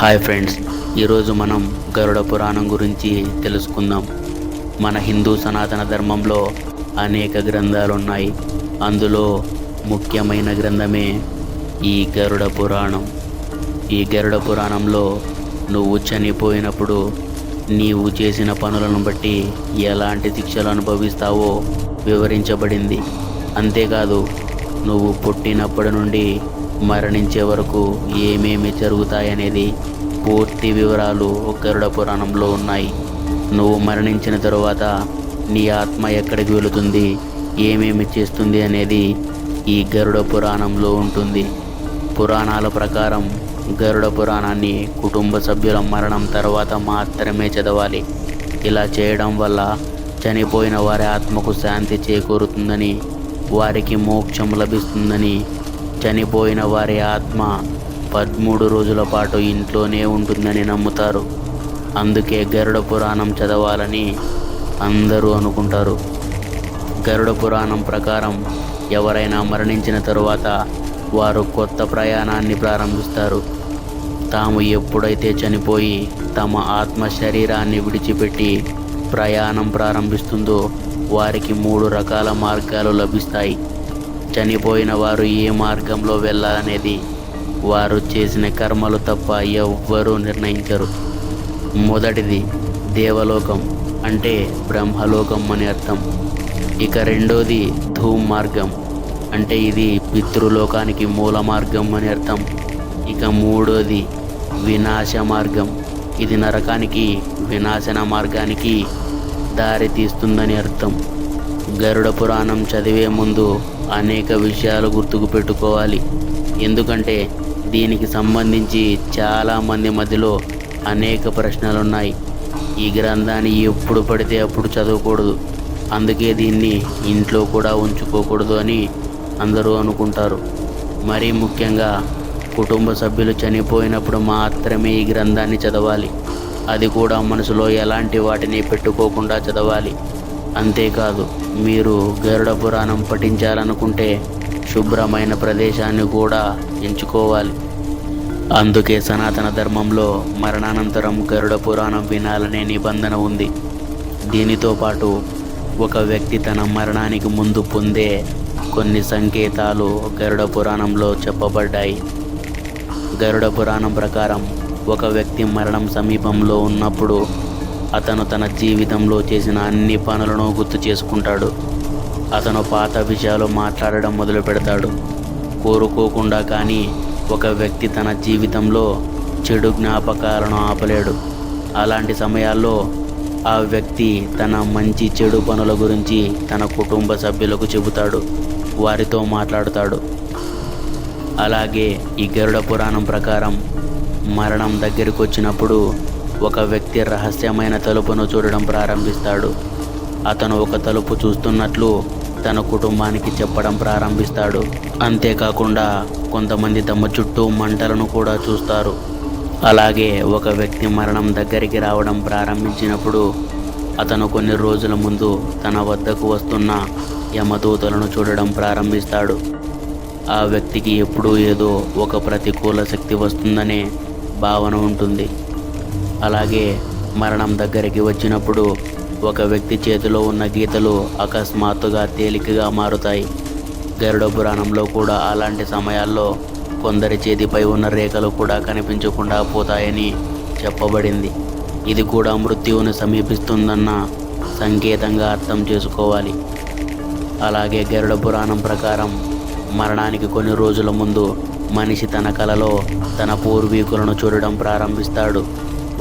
Hi friends, ఈరోజు మనం గరుడ పురాణం గురించి తెలుసుకుందాం. మన హిందూ సనాతన ధర్మంలో అనేక గ్రంథాలు ఉన్నాయి. అందులో ముఖ్యమైన గ్రంథమే ఈ గరుడ పురాణం. ఈ గరుడ పురాణంలో నువ్వు చనిపోయినప్పుడు నీవు చేసిన పనులను బట్టి ఎలాంటి శిక్షలు అనుభవిస్తావో వివరించబడింది. అంతేకాదు, నువ్వు పుట్టినప్పటి నుండి మరణించే వరకు ఏమేమి జరుగుతాయనేది పూర్తి వివరాలు గరుడ పురాణంలో ఉన్నాయి. నువ్వు మరణించిన తరువాత నీ ఆత్మ ఎక్కడికి వెళుతుంది, ఏమేమి చేస్తుంది అనేది ఈ గరుడ పురాణంలో ఉంటుంది. పురాణాల ప్రకారం గరుడ పురాణాన్ని కుటుంబ సభ్యుల మరణం తర్వాత మాత్రమే చదవాలి. ఇలా చేయడం వల్ల చనిపోయిన వారి ఆత్మకు శాంతి చేకూరుతుందని, వారికి మోక్షం లభిస్తుందని, చనిపోయిన వారి ఆత్మ 13 రోజుల పాటు ఇంట్లోనే ఉంటుందని నమ్ముతారు. అందుకే గరుడ పురాణం చదవాలని అందరూ అనుకుంటారు. గరుడ పురాణం ప్రకారం ఎవరైనా మరణించిన తరువాత వారు కొత్త ప్రయాణాన్ని ప్రారంభిస్తారు. తాము ఎప్పుడైతే చనిపోయి తమ ఆత్మ శరీరాన్ని విడిచిపెట్టి ప్రయాణం ప్రారంభిస్తుందో వారికి 3 రకాల మార్గాలు లభిస్తాయి. చనిపోయిన వారు ఏ మార్గంలో వెళ్ళాలనేది వారు చేసిన కర్మలు తప్ప ఎవ్వరూ నిర్ణయించరు. మొదటిది దేవలోకం, అంటే బ్రహ్మలోకం అని అర్థం. ఇక రెండోది ధూమ్ మార్గం, అంటే ఇది పితృలోకానికి మూల మార్గం అని అర్థం. ఇక మూడోది వినాశ మార్గం, ఇది నరకానికి వినాశన మార్గానికి దారి తీస్తుందని అర్థం. గరుడ పురాణం చదివే ముందు అనేక విషయాలు గుర్తుకు పెట్టుకోవాలి. ఎందుకంటే దీనికి సంబంధించి చాలామంది మధ్యలో అనేక ప్రశ్నలున్నాయి. ఈ గ్రంథాన్ని ఎప్పుడు పడితే అప్పుడు చదవకూడదు, అందుకే దీన్ని ఇంట్లో కూడా ఉంచుకోకూడదు అని అందరూ అనుకుంటారు. మరీ ముఖ్యంగా కుటుంబ సభ్యులు చనిపోయినప్పుడు మాత్రమే ఈ గ్రంథాన్ని చదవాలి. అది కూడా మనసులో ఎలాంటి వాటిని పెట్టుకోకుండా చదవాలి. అంతేకాదు, మీరు గరుడ పురాణం పఠించాలనుకుంటే శుభ్రమైన ప్రదేశాన్ని కూడా ఎంచుకోవాలి. అందుకే సనాతన ధర్మంలో మరణానంతరం గరుడ పురాణం వినాలనే నిబంధన ఉంది. దీనితో పాటు ఒక వ్యక్తి తన మరణానికి ముందు పొందే కొన్ని సంకేతాలు గరుడ పురాణంలో చెప్పబడ్డాయి. గరుడ పురాణం ప్రకారం ఒక వ్యక్తి మరణం సమీపంలో ఉన్నప్పుడు అతను తన జీవితంలో చేసిన అన్ని పనులను గుర్తు చేసుకుంటాడు. అతను పాత విషయాలు మాట్లాడడం మొదలు పెడతాడు. కోరుకోకుండా కానీ ఒక వ్యక్తి తన జీవితంలో చెడు జ్ఞాపకాలను ఆపలేడు. అలాంటి సమయాల్లో ఆ వ్యక్తి తన మంచి చెడు పనుల గురించి తన కుటుంబ సభ్యులకు చెబుతాడు, వారితో మాట్లాడుతాడు. అలాగే ఈ గరుడ పురాణం ప్రకారం మరణం దగ్గరికి వచ్చినప్పుడు ఒక వ్యక్తి రహస్యమైన తలుపును చూడడం ప్రారంభిస్తాడు. అతను ఒక తలుపు చూస్తున్నట్లు తన కుటుంబానికి చెప్పడం ప్రారంభిస్తాడు. అంతేకాకుండా కొంతమంది తమ చుట్టూ మంటలను కూడా చూస్తారు. అలాగే ఒక వ్యక్తి మరణం దగ్గరికి రావడం ప్రారంభించినప్పుడు అతను కొన్ని రోజుల ముందు తన వద్దకు వస్తున్న యమదూతలను చూడడం ప్రారంభిస్తాడు. ఆ వ్యక్తికి ఎప్పుడూ ఏదో ఒక ప్రతికూల శక్తి వస్తుందనే భావన ఉంటుంది. అలాగే మరణం దగ్గరికి వచ్చినప్పుడు ఒక వ్యక్తి చేతిలో ఉన్న గీతలు అకస్మాత్తుగా తేలికగా మారుతాయి. గరుడ పురాణంలో కూడా అలాంటి సమయాల్లో కొందరి చేతిపై ఉన్న రేఖలు కూడా కనిపించకుండా పోతాయని చెప్పబడింది. ఇది కూడా మృత్యువును సమీపిస్తుందన్న సంకేతంగా అర్థం చేసుకోవాలి. అలాగే గరుడ పురాణం ప్రకారం మరణానికి కొన్ని రోజుల ముందు మనిషి తన కలలో తన పూర్వీకులను చూడడం ప్రారంభిస్తాడు.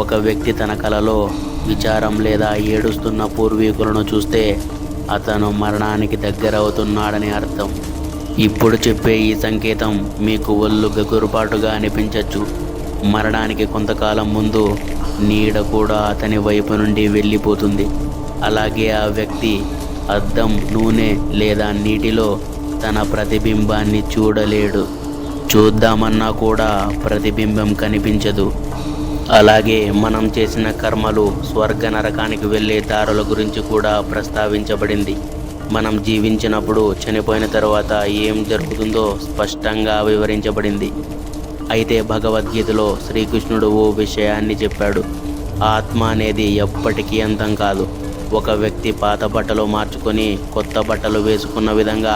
ఒక వ్యక్తి తన కలలో విచారం లేదా ఏడుస్తున్న పూర్వీకులను చూస్తే అతను మరణానికి దగ్గర అవుతున్నాడని అర్థం. ఇప్పుడు చెప్పే ఈ సంకేతం మీకు ఒళ్ళు గగురుపాటుగా అనిపించవచ్చు. మరణానికి కొంతకాలం ముందు నీడ కూడా అతని వైపు నుండి వెళ్ళిపోతుంది. అలాగే ఆ వ్యక్తి అద్దం, నూనె లేదా నీటిలో తన ప్రతిబింబాన్ని చూడలేడు. చూద్దామన్నా కూడా ప్రతిబింబం కనిపించదు. అలాగే మనం చేసిన కర్మలు స్వర్గ నరకానికి వెళ్ళే దారుల గురించి కూడా ప్రస్తావించబడింది. మనం జీవించినప్పుడు చనిపోయిన తర్వాత ఏం జరుగుతుందో స్పష్టంగా వివరించబడింది. అయితే భగవద్గీతలో శ్రీకృష్ణుడు ఓ విషయాన్ని చెప్పాడు. ఆత్మ అనేది ఎప్పటికీ అంతం కాదు. ఒక వ్యక్తి పాత బట్టలు మార్చుకొని కొత్త బట్టలు వేసుకున్న విధంగా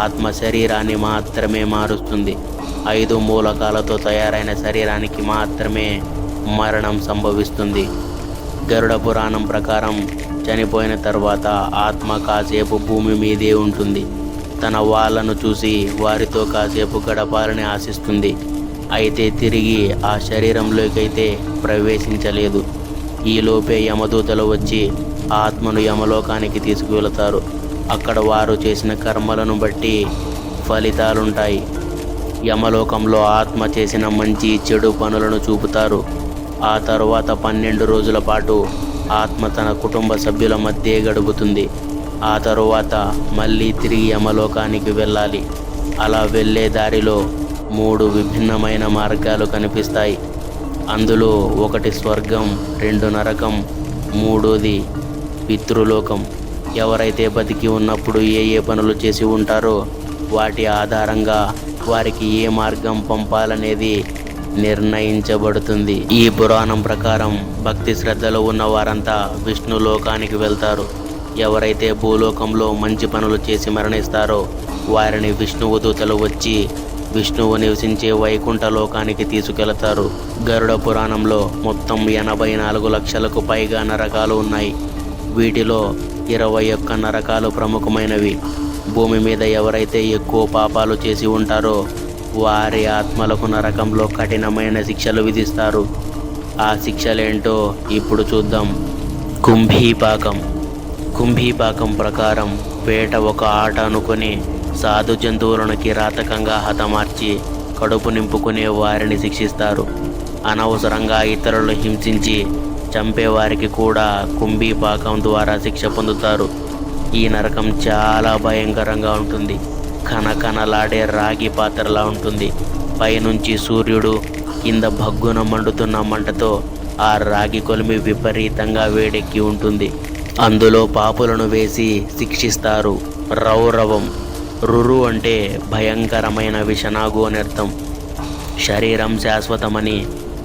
ఆత్మ శరీరాన్ని మాత్రమే మారుస్తుంది. 5 మూలకాలతో తయారైన శరీరానికి మాత్రమే మరణం సంభవిస్తుంది. గరుడ పురాణం ప్రకారం చనిపోయిన తర్వాత ఆత్మ కాసేపు భూమి మీదే ఉంటుంది. తన వాళ్ళను చూసి వారితో కాసేపు గడపాలని ఆశిస్తుంది. అయితే తిరిగి ఆ శరీరంలోకైతే ప్రవేశించలేదు. ఈలోపే యమదూతలు వచ్చి ఆత్మను యమలోకానికి తీసుకువెళతారు. అక్కడ వారు చేసిన కర్మలను బట్టి ఫలితాలుంటాయి. యమలోకంలో ఆత్మ చేసిన మంచి చెడు పనులను చూపుతారు. ఆ తరువాత 12 రోజుల పాటు ఆత్మ తన కుటుంబ సభ్యుల మధ్య గడుపుతుంది. ఆ తరువాత మళ్ళీ తిరిగి యమలోకానికి వెళ్ళాలి. అలా వెళ్ళే దారిలో 3 విభిన్నమైన మార్గాలు కనిపిస్తాయి. అందులో ఒకటి స్వర్గం, 2 నరకం, 3వది పితృలోకం. ఎవరైతే బతికి ఉన్నప్పుడు ఏ ఏ పనులు చేసి ఉంటారో వాటి ఆధారంగా వారికి ఏ మార్గం పంపాలనేది నిర్ణయించబడుతుంది. ఈ పురాణం ప్రకారం భక్తి శ్రద్ధలు ఉన్న వారంతా విష్ణు లోకానికి వెళ్తారు. ఎవరైతే భూలోకంలో మంచి పనులు చేసి మరణిస్తారో వారిని విష్ణువు దూతలు వచ్చి విష్ణువు నివసించే వైకుంఠ లోకానికి తీసుకెళతారు. గరుడ పురాణంలో మొత్తం 84 లక్షలకు పైగా నరకాలు ఉన్నాయి. వీటిలో 21 నరకాలు ప్రముఖమైనవి. భూమి మీద ఎవరైతే ఎక్కువ పాపాలు చేసి ఉంటారో వారి ఆత్మలకు నరకంలో కఠినమైన శిక్షలు విధిస్తారు. ఆ శిక్షలేంటో ఇప్పుడు చూద్దాం. కుంభీపాకం. కుంభీపాకం ప్రకారం వేట ఒక ఆట అనుకుని సాధు జంతువులను కిరాతకంగా హతమార్చి కడుపు నింపుకునే వారిని శిక్షిస్తారు. అనవసరంగా ఇతరులను హింసించి చంపేవారికి కూడా కుంభీపాకం ద్వారా శిక్ష పొందుతారు. ఈ నరకం చాలా భయంకరంగా ఉంటుంది. కనకనలాడే రాగి పాత్రలా ఉంటుంది. పైనుంచి సూర్యుడు, కింద భగ్గున మండుతున్న మంటతో ఆ రాగి కొలిమి విపరీతంగా వేడెక్కి ఉంటుంది. అందులో పాపులను వేసి శిక్షిస్తారు. రౌరవం. రురు అంటే భయంకరమైన విషనాగు అని అర్థం. శరీరం శాశ్వతమని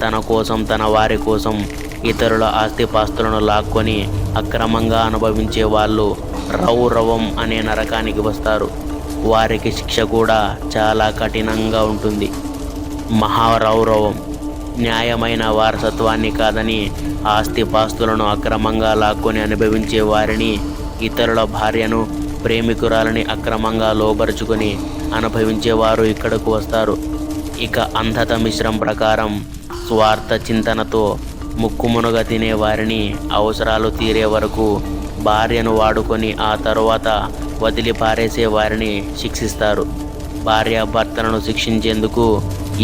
తన కోసం, తన వారి కోసం ఇతరుల ఆస్తిపాస్తులను లాక్కొని అక్రమంగా అనుభవించే వాళ్ళు రౌరవం అనే నరకానికి వస్తారు. వారికి శిక్ష కూడా చాలా కఠినంగా ఉంటుంది. మహారౌరవం. న్యాయమైన వారసత్వాన్ని కాదని ఆస్తిపాస్తులను అక్రమంగా లాక్కొని అనుభవించే వారిని, ఇతరుల భార్యను, ప్రేమికురాలని అక్రమంగా లోబరుచుకొని అనుభవించేవారు ఇక్కడకు వస్తారు. ఇక అంధత మిశ్రం ప్రకారం స్వార్థ చింతనతో ముక్కుమునుగ తినే వారిని అవసరాలు తీరే వరకు భార్యను వాడుకొని ఆ తరువాత వదిలి పారేసే వారిని శిక్షిస్తారు. భార్యాభర్తలను శిక్షించేందుకు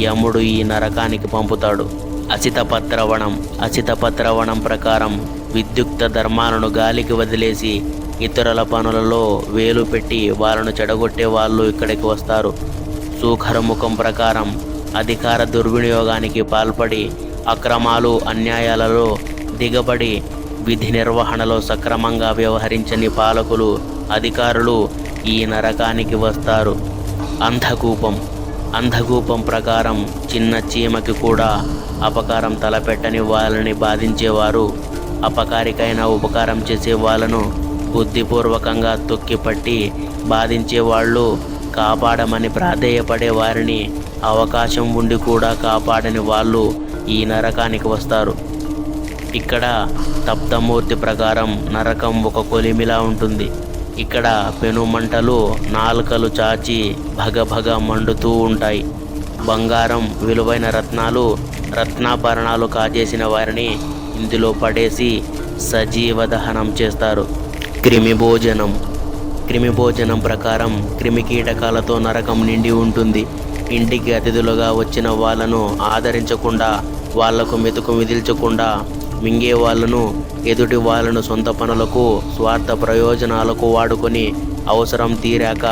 యముడు ఈ నరకానికి పంపుతాడు. అసితపత్రవణం. అసితపత్రవణం ప్రకారం విద్యుక్త ధర్మాలను గాలికి వదిలేసి ఇతరుల పనులలో వేలు పెట్టి వాళ్ళను చెడగొట్టే వాళ్ళు ఇక్కడికి వస్తారు. సూఖరముఖం ప్రకారం అధికార దుర్వినియోగానికి పాల్పడి అక్రమాలు, అన్యాయాలలో దిగబడి విధి నిర్వహణలో సక్రమంగా వ్యవహరించని పాలకులు, అధికారులు ఈ నరకానికి వస్తారు. అంధకూపం. అంధకూపం ప్రకారం చిన్న చీమకి కూడా అపకారం తలపెట్టని వాళ్ళని బాధించేవారు, అపకారికైన ఉపకారం చేసే వాళ్ళను బుద్ధిపూర్వకంగా తొక్కిపట్టి బాధించేవాళ్ళు, కాపాడమని ప్రాధేయపడే వారిని అవకాశం ఉండి కూడా కాపాడని వాళ్ళు ఈ నరకానికి వస్తారు. ఇక్కడ తప్తమూర్తి ప్రకారం నరకం ఒక కొలిమిలా ఉంటుంది. ఇక్కడ పెనుమంటలు నాలుకలు చాచి భగభగ మండుతూ ఉంటాయి. బంగారం, విలువైన రత్నాలు, రత్నాభరణాలు కాజేసిన వారిని ఇందులో పడేసి సజీవ దహనం చేస్తారు. క్రిమిభోజనం. క్రిమిభోజనం ప్రకారం క్రిమికీటకాలతో నరకం నిండి ఉంటుంది. ఇంటికి అతిథులుగా వచ్చిన వాళ్ళను ఆదరించకుండా, వాళ్లకు మెతుకు మిదిల్చకుండా మింగే వాళ్ళను, ఎదుటి వాళ్ళను సొంత పనులకు, స్వార్థ ప్రయోజనాలకు వాడుకొని అవసరం తీరాక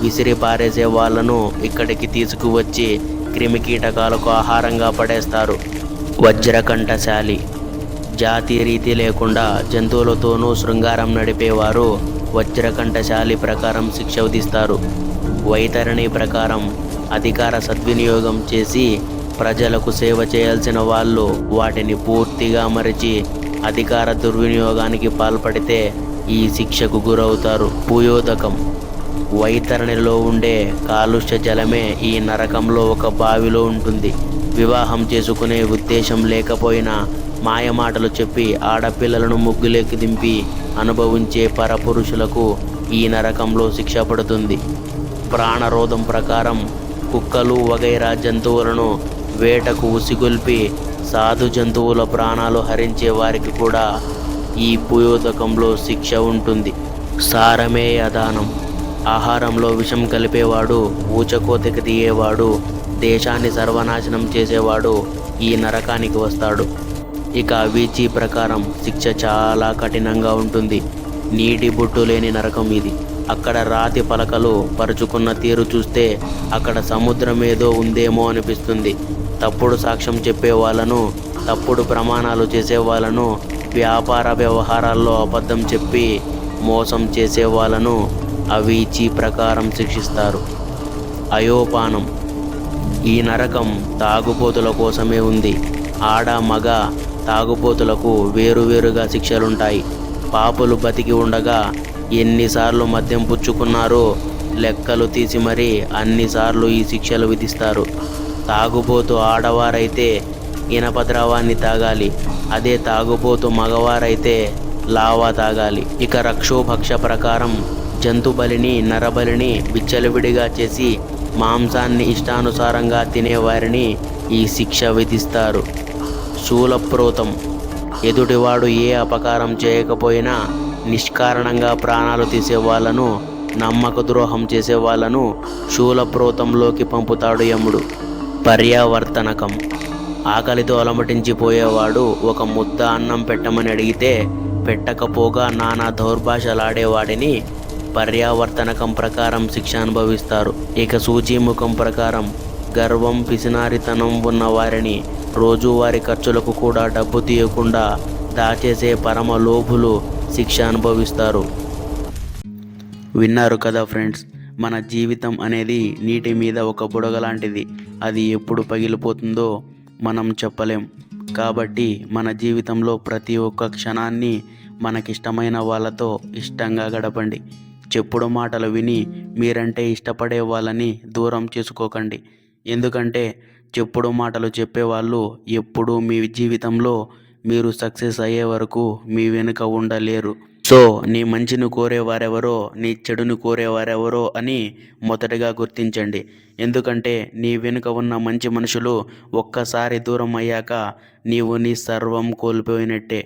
విసిరి పారేసే వాళ్ళను ఇక్కడికి తీసుకువచ్చి క్రిమికీటకాలకు ఆహారంగా పడేస్తారు. వజ్రకంఠశాలి. జాతి రీతి లేకుండా జంతువులతోనూ శృంగారం నడిపేవారు వజ్రకంఠశాలి ప్రకారం శిక్ష విధిస్తారు. వైతరణి ప్రకారం అధికార సద్వినియోగం చేసి ప్రజలకు సేవ చేయాల్సిన వాళ్ళు వాటిని పూర్తిగా మరిచి అధికార దుర్వినియోగానికి పాల్పడితే ఈ శిక్షకు గురవుతారు. పూయోదకం. వైతరణిలో ఉండే కాలుష్య జలమే ఈ నరకంలో ఒక బావిలో ఉంటుంది. వివాహం చేసుకునే ఉద్దేశం లేకపోయినా మాయమాటలు చెప్పి ఆడపిల్లలను ముగ్గులేకి దింపి అనుభవించే పరపురుషులకు ఈ నరకంలో శిక్ష పడుతుంది. ప్రాణరోధం ప్రకారం కుక్కలు వగైరా జంతువులను వేటకు ఉసిగొల్పి సాధు జంతువుల ప్రాణాలు హరించే వారికి కూడా ఈ పూయోదకంలో శిక్ష ఉంటుంది. సారమే అదానం. ఆహారంలో విషం కలిపేవాడు, ఊచకోతకి తీయేవాడు, దేశాన్ని సర్వనాశనం చేసేవాడు ఈ నరకానికి వస్తాడు. ఇక వీచి ప్రకారం శిక్ష చాలా కఠినంగా ఉంటుంది. నీటి బొట్టు లేని నరకం ఇది. అక్కడ రాతి పలకలు పరుచుకున్న తీరు చూస్తే అక్కడ సముద్రం ఏదో ఉందేమో అనిపిస్తుంది. తప్పుడు సాక్ష్యం చెప్పే వాళ్ళను, తప్పుడు ప్రమాణాలు చేసే వాళ్ళను, వ్యాపార వ్యవహారాల్లో అబద్ధం చెప్పి మోసం చేసే వాళ్ళను అవీచి ప్రకారం శిక్షిస్తారు. అయోపానం. ఈ నరకం తాగుబోతుల కోసమే ఉంది. ఆడ మగ తాగుబోతులకు వేరువేరుగా శిక్షలుంటాయి. పాపులు బతికి ఉండగా ఎన్నిసార్లు మద్యం పుచ్చుకున్నారో లెక్కలు తీసి మరీ అన్నిసార్లు ఈ శిక్షలు విధిస్తారు. తాగుబోతు ఆడవారైతే ఇనప ద్రవాన్ని తాగాలి. అదే తాగుబోతు మగవారైతే లావా తాగాలి. ఇక రక్షోభక్ష ప్రకారం జంతు బలిని, నరబలిని విచ్చలవిడిగా చేసి మాంసాన్ని ఇష్టానుసారంగా తినేవారిని ఈ శిక్ష విధిస్తారు. శూలప్రోతం. ఎదుటివాడు ఏ అపకారం చేయకపోయినా నిష్కారణంగా ప్రాణాలు తీసేవాళ్లను, నమ్మక ద్రోహం చేసేవాళ్లను శూలప్రోతంలోకి పంపుతాడు యముడు. పర్యావర్తనకం. ఆకలితో అలమటించిపోయేవాడు ఒక ముద్ద అన్నం పెట్టమని అడిగితే పెట్టకపోగా నానా దౌర్భాషలాడేవాడిని పర్యావర్తనకం ప్రకారం శిక్ష అనుభవిస్తారు. ఇక సూచీముఖం ప్రకారం గర్వం, పిసినారితనం ఉన్న వారిని రోజువారీ ఖర్చులకు కూడా డబ్బు తీయకుండా దాచేసే పరమ లోభులు శిక్ష అనుభవిస్తారు. విన్నారు కదా ఫ్రెండ్స్, మన జీవితం అనేది నీటి మీద ఒక బుడగ లాంటిది. అది ఎప్పుడు పగిలిపోతుందో మనం చెప్పలేం. కాబట్టి మన జీవితంలో ప్రతి ఒక్క క్షణాన్ని మనకిష్టమైన వాళ్ళతో ఇష్టంగా గడపండి. చెప్పుడు మాటలు విని మీరంటే ఇష్టపడే వాళ్ళని దూరం చేసుకోకండి. ఎందుకంటే చెప్పుడు మాటలు చెప్పేవాళ్ళు ఎప్పుడూ మీ జీవితంలో మీరు సక్సెస్ అయ్యే వరకు మీ వెనుక ఉండలేరు. సో నీ మంచిని కోరేవారెవరో, నీ చెడుని కోరేవారెవరో అని మొదటగా గుర్తించండి. ఎందుకంటే నీ వెనుక ఉన్న మంచి మనుషులు ఒక్కసారి దూరం అయ్యాక నీవు నీ సర్వం కోల్పోయినట్టే.